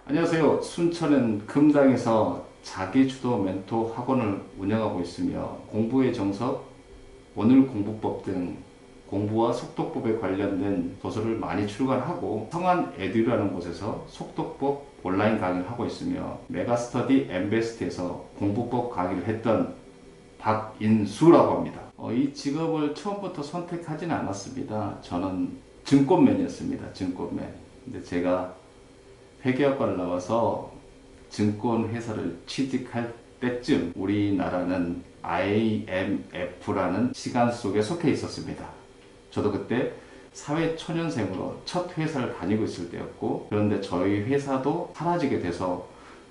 안녕하세요. 순천은 금당에서 자기주도 멘토 학원을 운영하고 있으며 공부의 정석, 오늘 공부법 등 공부와 속독법에 관련된 도서를 많이 출간하고 성한 에듀라는 곳에서 속독법 온라인 강의를 하고 있으며 메가스터디 엠베스트에서 공부법 강의를 했던 박인수라고 합니다. 이 직업을 처음부터 선택하지는 않았습니다. 저는 증권맨이었습니다. 증권맨. 근데 제가 회계학과를 나와서 증권회사를 취직할 때쯤 우리나라는 IMF라는 시간 속에 속해 있었습니다. 저도 그때 사회초년생으로 첫 회사를 다니고 있을 때였고, 그런데 저희 회사도 사라지게 돼서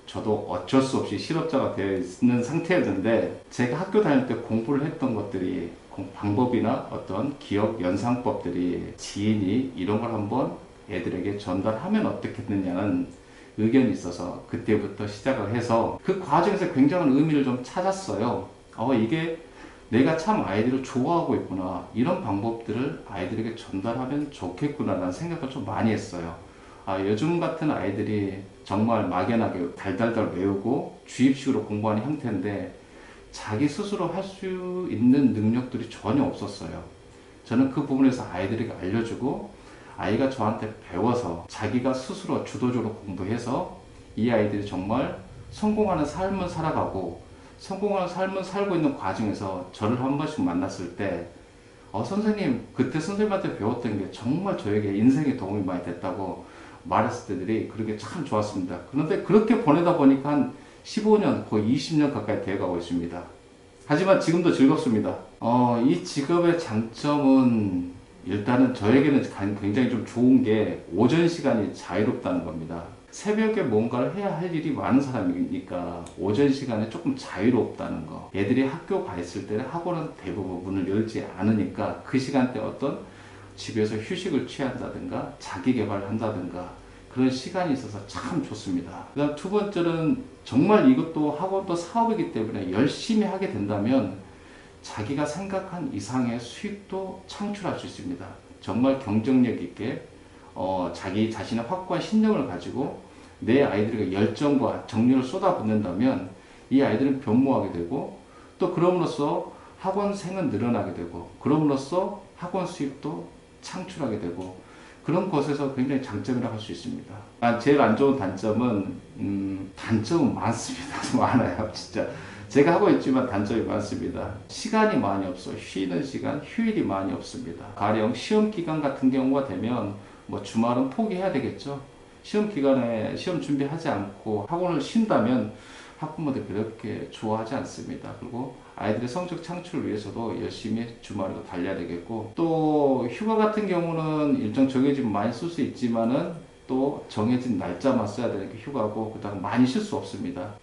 저도 어쩔 수 없이 실업자가 되어 있는 상태였는데, 제가 학교 다닐 때 공부를 했던 것들이 방법이나 어떤 기억 연상법들이 지인이 이런 걸 한번 애들에게 전달하면 어떻겠느냐는 의견이 있어서 그때부터 시작을 해서 그 과정에서 굉장한 의미를 좀 찾았어요. 이게 내가 참 아이들을 좋아하고 있구나. 이런 방법들을 아이들에게 전달하면 좋겠구나라는 생각을 좀 많이 했어요. 요즘 같은 아이들이 정말 막연하게 달달달 외우고 주입식으로 공부하는 형태인데 자기 스스로 할 수 있는 능력들이 전혀 없었어요. 저는 그 부분에서 아이들에게 알려주고 아이가 저한테 배워서 자기가 스스로 주도적으로 공부해서 이 아이들이 정말 성공하는 삶을 살아가고 성공하는 삶을 살고 있는 과정에서 저를 한 번씩 만났을 때 선생님 그때 선생님한테 배웠던 게 정말 저에게 인생에 도움이 많이 됐다고 말했을 때들이 그렇게 참 좋았습니다. 그런데 그렇게 보내다 보니까 한 15년 거의 20년 가까이 되어가고 있습니다. 하지만 지금도 즐겁습니다. 이 직업의 장점은 일단은 저에게는 굉장히 좀 좋은 게 오전 시간이 자유롭다는 겁니다. 새벽에 뭔가를 해야 할 일이 많은 사람이니까 오전 시간에 조금 자유롭다는 거. 애들이 학교 가 있을 때는 학원은 대부분 문을 열지 않으니까 그 시간대 어떤 집에서 휴식을 취한다든가 자기 개발을 한다든가 그런 시간이 있어서 참 좋습니다. 그 다음 두 번째는 정말 이것도 학원도 사업이기 때문에 열심히 하게 된다면 자기가 생각한 이상의 수익도 창출할 수 있습니다. 정말 경쟁력 있게 자기 자신의 확고한 신념을 가지고 내 아이들에게 열정과 정열을 쏟아붓는다면 이 아이들은 변모하게 되고 또 그럼으로써 학원생은 늘어나게 되고 그럼으로써 학원 수입도 창출하게 되고 그런 것에서 굉장히 장점이라고 할 수 있습니다. 제일 안 좋은 단점은 많습니다. 많아요, 진짜. 제가 하고 있지만 단점이 많습니다. 시간이 많이 없어요. 쉬는 시간, 휴일이 많이 없습니다. 가령 시험 기간 같은 경우가 되면 뭐 주말은 포기해야 되겠죠. 시험 기간에 시험 준비하지 않고 학원을 쉰다면 학부모들이 그렇게 좋아하지 않습니다. 그리고 아이들의 성적 창출을 위해서도 열심히 주말에도 달려야 되겠고 또 휴가 같은 경우는 일정 정해지면 많이 쓸 수 있지만은 또 정해진 날짜만 써야 되는 게 휴가고 그다음 많이 쉴 수 없습니다.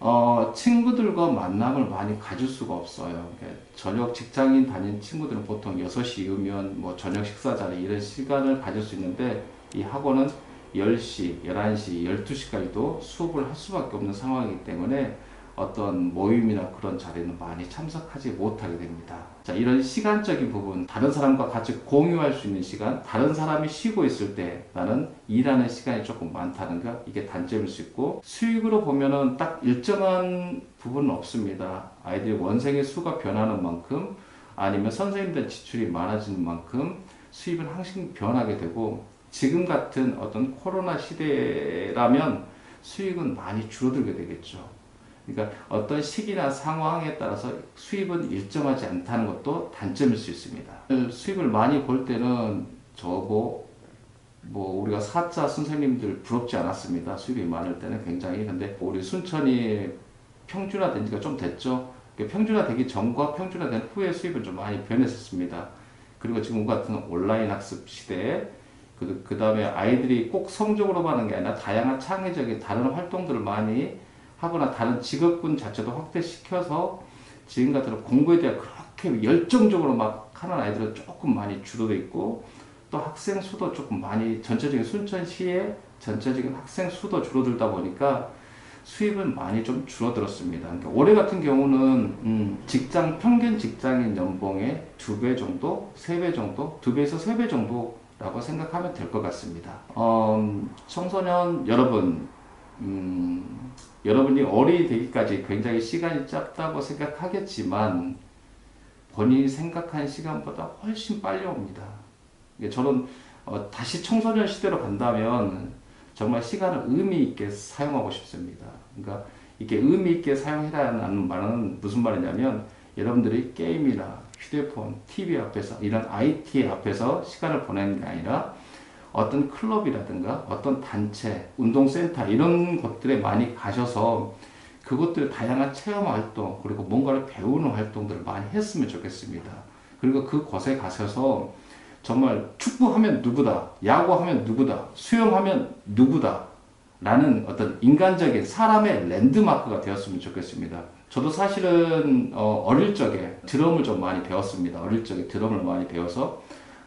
친구들과 만남을 많이 가질 수가 없어요. 그러니까 저녁 직장인 다니는 친구들은 보통 6시 이후면 뭐 저녁 식사 자리 이런 시간을 가질 수 있는데 이 학원은 10시, 11시, 12시까지도 수업을 할 수밖에 없는 상황이기 때문에 어떤 모임이나 그런 자리는 많이 참석하지 못하게 됩니다. 자, 이런 시간적인 부분, 다른 사람과 같이 공유할 수 있는 시간, 다른 사람이 쉬고 있을 때 나는 일하는 시간이 조금 많다는 거, 이게 단점일 수 있고, 수익으로 보면은 딱 일정한 부분은 없습니다. 아이들이 원생의 수가 변하는 만큼, 아니면 선생님들 지출이 많아지는 만큼 수입은 항상 변하게 되고, 지금 같은 어떤 코로나 시대라면 수익은 많이 줄어들게 되겠죠. 그러니까 어떤 시기나 상황에 따라서 수입은 일정하지 않다는 것도 단점일 수 있습니다. 수입을 많이 벌 때는 뭐 우리가 사자 선생님들 부럽지 않았습니다. 수입이 많을 때는 굉장히. 근데 우리 순천이 평준화된 지가 좀 됐죠. 평준화되기 전과 평준화된 후에 수입은 좀 많이 변했었습니다. 그리고 지금 같은 온라인 학습 시대에 그 다음에 아이들이 꼭 성적으로만 하는 게 아니라 다양한 창의적인 다른 활동들을 많이 하거나 다른 직업군 자체도 확대시켜서 지금 같은 공부에 대한 그렇게 열정적으로 막 하는 아이들은 조금 많이 줄어들어 있고 또 학생 수도 조금 많이 전체적인 순천시의 전체적인 학생 수도 줄어들다 보니까 수입은 많이 좀 줄어들었습니다. 그러니까 올해 같은 경우는 평균 직장인 연봉의 2배 정도, 3배 정도, 2배에서 3배 정도라고 생각하면 될 것 같습니다. 청소년 여러분 여러분이 어른이 되기까지 굉장히 시간이 짧다고 생각하겠지만 본인이 생각한 시간보다 훨씬 빨리 옵니다. 저는 다시 청소년 시대로 간다면 정말 시간을 의미 있게 사용하고 싶습니다. 그러니까 이게 의미 있게 사용해라는 말은 무슨 말이냐면 여러분들이 게임이나 휴대폰, TV 앞에서 이런 IT 앞에서 시간을 보내는 게 아니라 어떤 클럽이라든가 어떤 단체, 운동센터 이런 것들에 많이 가셔서 그것들 다양한 체험 활동 그리고 뭔가를 배우는 활동들을 많이 했으면 좋겠습니다. 그리고 그곳에 가셔서 정말 축구하면 누구다, 야구하면 누구다, 수영하면 누구다 라는 어떤 인간적인 사람의 랜드마크가 되었으면 좋겠습니다. 저도 사실은 어릴 적에 드럼을 좀 많이 배웠습니다. 어릴 적에 드럼을 많이 배워서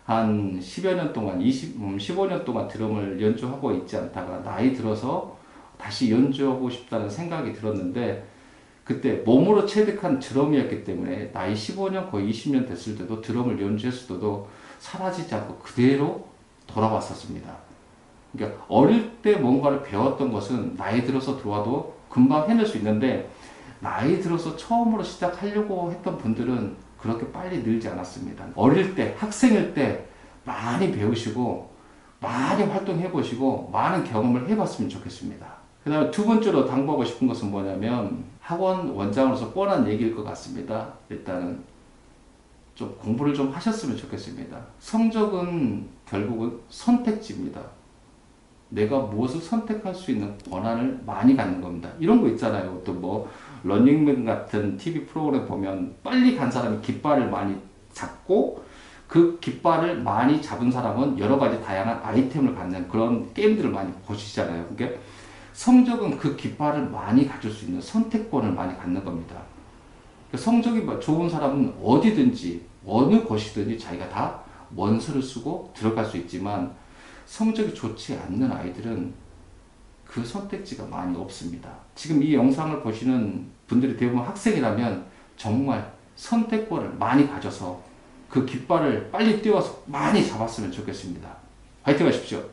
한 10여 년 동안, 15년 동안 드럼을 연주하고 있지 않다가 나이 들어서 다시 연주하고 싶다는 생각이 들었는데 그때 몸으로 체득한 드럼이었기 때문에 나이 15년 거의 20년 됐을 때도 드럼을 연주했을 때도 사라지지 않고 그대로 돌아왔었습니다. 그러니까 어릴 때 뭔가를 배웠던 것은 나이 들어서 들어와도 금방 해낼 수 있는데 나이 들어서 처음으로 시작하려고 했던 분들은 그렇게 빨리 늘지 않았습니다. 어릴 때, 학생일 때 많이 배우시고 많이 활동해 보시고 많은 경험을 해봤으면 좋겠습니다. 그 다음에 두 번째로 당부하고 싶은 것은 뭐냐면 학원 원장으로서 뻔한 얘기일 것 같습니다. 일단은 좀 공부를 좀 하셨으면 좋겠습니다. 성적은 결국은 선택지입니다. 내가 무엇을 선택할 수 있는 권한을 많이 갖는 겁니다. 이런 거 있잖아요. 또 뭐 러닝맨 같은 TV 프로그램 보면 빨리 간 사람이 깃발을 많이 잡고 그 깃발을 많이 잡은 사람은 여러 가지 다양한 아이템을 갖는 그런 게임들을 많이 보시잖아요. 그러니까 성적은 그 깃발을 많이 가질 수 있는 선택권을 많이 갖는 겁니다. 성적이 좋은 사람은 어디든지 어느 곳이든지 자기가 다 원서를 쓰고 들어갈 수 있지만 성적이 좋지 않는 아이들은 그 선택지가 많이 없습니다. 지금 이 영상을 보시는 분들이 대부분 학생이라면 정말 선택권을 많이 가져서 그 깃발을 빨리 띄워서 많이 잡았으면 좋겠습니다. 화이팅 하십시오.